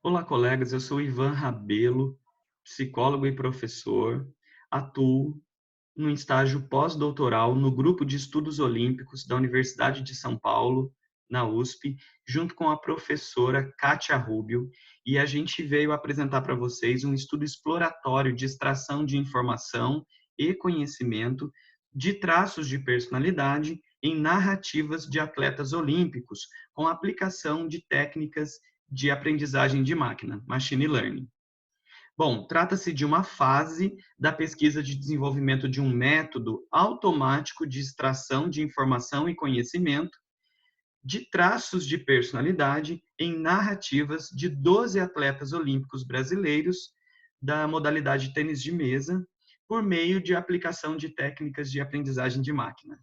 Olá, colegas. Eu sou Ivan Rabelo, psicólogo e professor. Atuo no estágio pós-doutoral no Grupo de Estudos Olímpicos da Universidade de São Paulo, na USP, junto com a professora Kátia Rubio, e a gente veio apresentar para vocês um estudo exploratório de extração de informação e conhecimento de traços de personalidade em narrativas de atletas olímpicos, com aplicação de técnicas de aprendizagem de máquina, machine learning. Bom, trata-se de uma fase da pesquisa de desenvolvimento de um método automático de extração de informação e conhecimento de traços de personalidade em narrativas de 12 atletas olímpicos brasileiros da modalidade tênis de mesa, por meio de aplicação de técnicas de aprendizagem de máquina.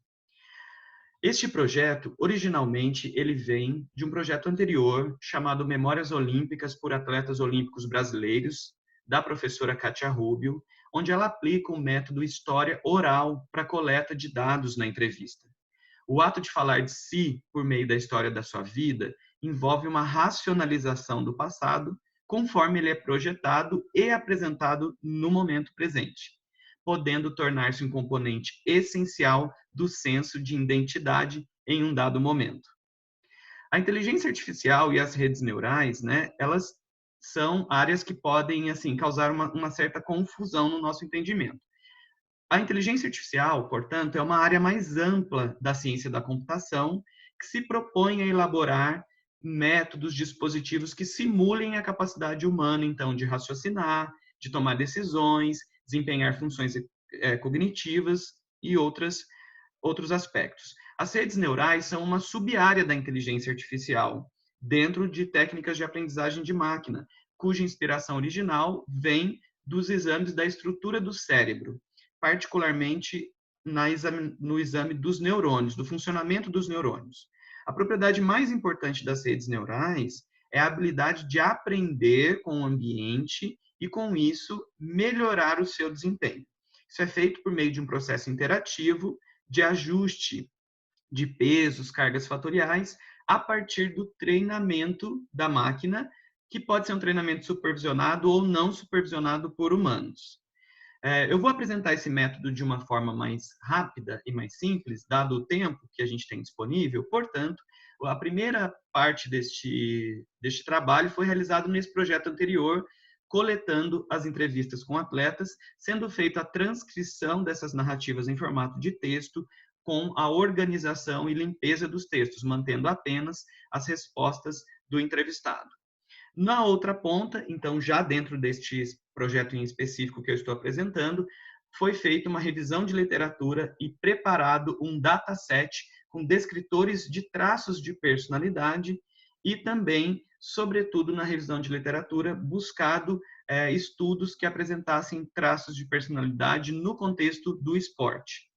Este projeto, originalmente, ele vem de um projeto anterior chamado Memórias Olímpicas por Atletas Olímpicos Brasileiros, da professora Kátia Rubio, onde ela aplica o método história oral para coleta de dados na entrevista. O ato de falar de si por meio da história da sua vida envolve uma racionalização do passado, conforme ele é projetado e apresentado no momento presente, podendo tornar-se um componente essencial do senso de identidade em um dado momento. A inteligência artificial e as redes neurais, elas são áreas que podem assim causar uma certa confusão no nosso entendimento. A inteligência artificial, portanto, é uma área mais ampla da ciência da computação que se propõe a elaborar métodos, dispositivos que simulem a capacidade humana, então, de raciocinar, de tomar decisões, desempenhar funções cognitivas e outros aspectos. As redes neurais são uma sub-área da inteligência artificial, dentro de técnicas de aprendizagem de máquina, cuja inspiração original vem dos exames da estrutura do cérebro, particularmente no exame dos neurônios, do funcionamento dos neurônios. A propriedade mais importante das redes neurais é a habilidade de aprender com o ambiente e, com isso, melhorar o seu desempenho. Isso é feito por meio de um processo interativo de ajuste de pesos, cargas fatoriais, a partir do treinamento da máquina, que pode ser um treinamento supervisionado ou não supervisionado por humanos. Eu vou apresentar esse método de uma forma mais rápida e mais simples, dado o tempo que a gente tem disponível. Portanto, a primeira parte deste trabalho foi realizado nesse projeto anterior, coletando as entrevistas com atletas, sendo feita a transcrição dessas narrativas em formato de texto, com a organização e limpeza dos textos, mantendo apenas as respostas do entrevistado. Na outra ponta, então, já dentro deste projeto em específico que eu estou apresentando, foi feita uma revisão de literatura e preparado um dataset com descritores de traços de personalidade e também, sobretudo na revisão de literatura, buscado estudos que apresentassem traços de personalidade no contexto do esporte.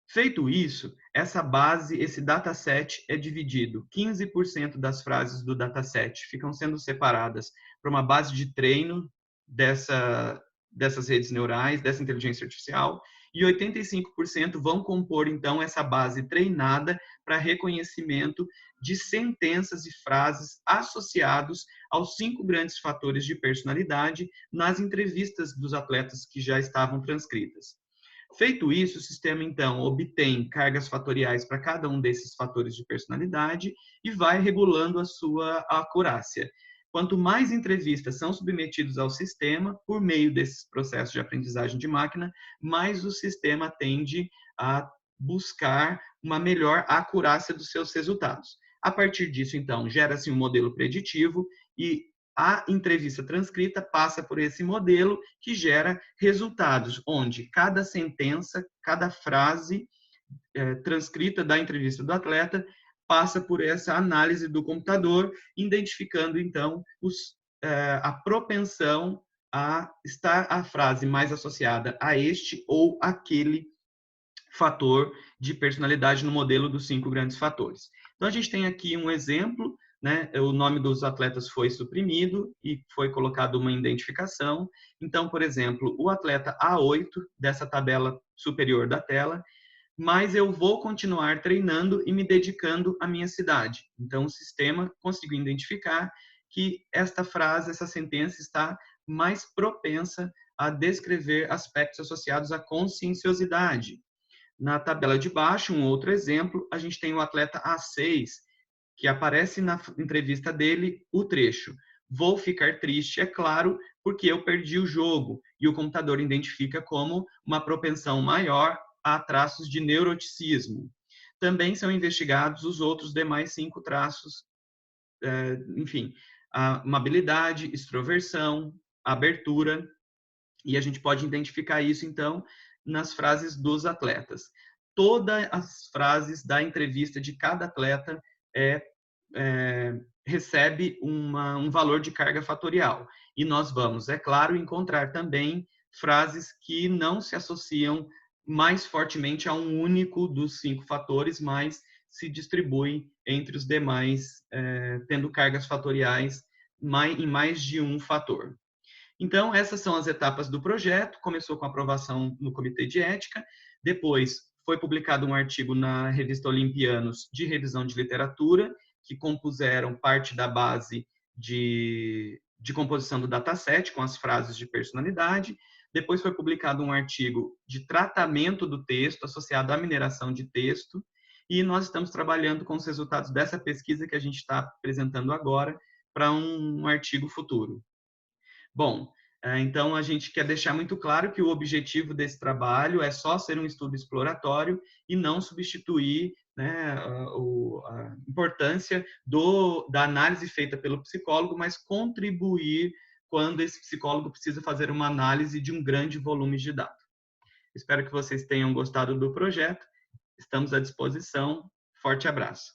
Feito isso, essa base, esse dataset é dividido. 15% das frases do dataset ficam sendo separadas para uma base de treino dessas redes neurais, dessa inteligência artificial, e 85% vão compor, então, essa base treinada para reconhecimento de sentenças e frases associados aos 5 grandes fatores de personalidade nas entrevistas dos atletas que já estavam transcritas. Feito isso, o sistema, então, obtém cargas fatoriais para cada um desses fatores de personalidade e vai regulando a sua acurácia. Quanto mais entrevistas são submetidas ao sistema, por meio desses processos de aprendizagem de máquina, mais o sistema tende a buscar uma melhor acurácia dos seus resultados. A partir disso, então, gera-se um modelo preditivo e a entrevista transcrita passa por esse modelo que gera resultados, onde cada sentença, cada frase transcrita da entrevista do atleta passa por essa análise do computador, identificando, então, a propensão a estar a frase mais associada a este ou aquele fator de personalidade no modelo dos 5 grandes fatores. Então, a gente tem aqui um exemplo, o nome dos atletas foi suprimido e foi colocado uma identificação. Então, por exemplo, o atleta A8 dessa tabela superior da tela, mas eu vou continuar treinando e me dedicando à minha cidade. Então, o sistema conseguiu identificar que esta frase, essa sentença está mais propensa a descrever aspectos associados à conscienciosidade. Na tabela de baixo, um outro exemplo, a gente tem o atleta A6, que aparece na entrevista dele o trecho: vou ficar triste, é claro, porque eu perdi o jogo, e o computador identifica como uma propensão maior a traços de neuroticismo. Também são investigados os outros demais 5 traços, enfim, a amabilidade, extroversão, abertura, e a gente pode identificar isso, então, nas frases dos atletas. Todas as frases da entrevista de cada atleta recebe um valor de carga fatorial. E nós vamos, é claro, encontrar também frases que não se associam mais fortemente a um único dos 5 fatores, mas se distribuem entre os demais, tendo cargas fatoriais em mais de um fator. Então, essas são as etapas do projeto. Começou com a aprovação no Comitê de Ética, depois foi publicado um artigo na revista Olimpianos de revisão de literatura, que compuseram parte da base de composição do dataset, com as frases de personalidade. Depois foi publicado um artigo de tratamento do texto, associado à mineração de texto, e nós estamos trabalhando com os resultados dessa pesquisa que a gente está apresentando agora para um artigo futuro. Bom, então a gente quer deixar muito claro que o objetivo desse trabalho é só ser um estudo exploratório e não substituir, né, a importância da análise feita pelo psicólogo, mas contribuir quando esse psicólogo precisa fazer uma análise de um grande volume de dados. Espero que vocês tenham gostado do projeto. Estamos à disposição. Forte abraço.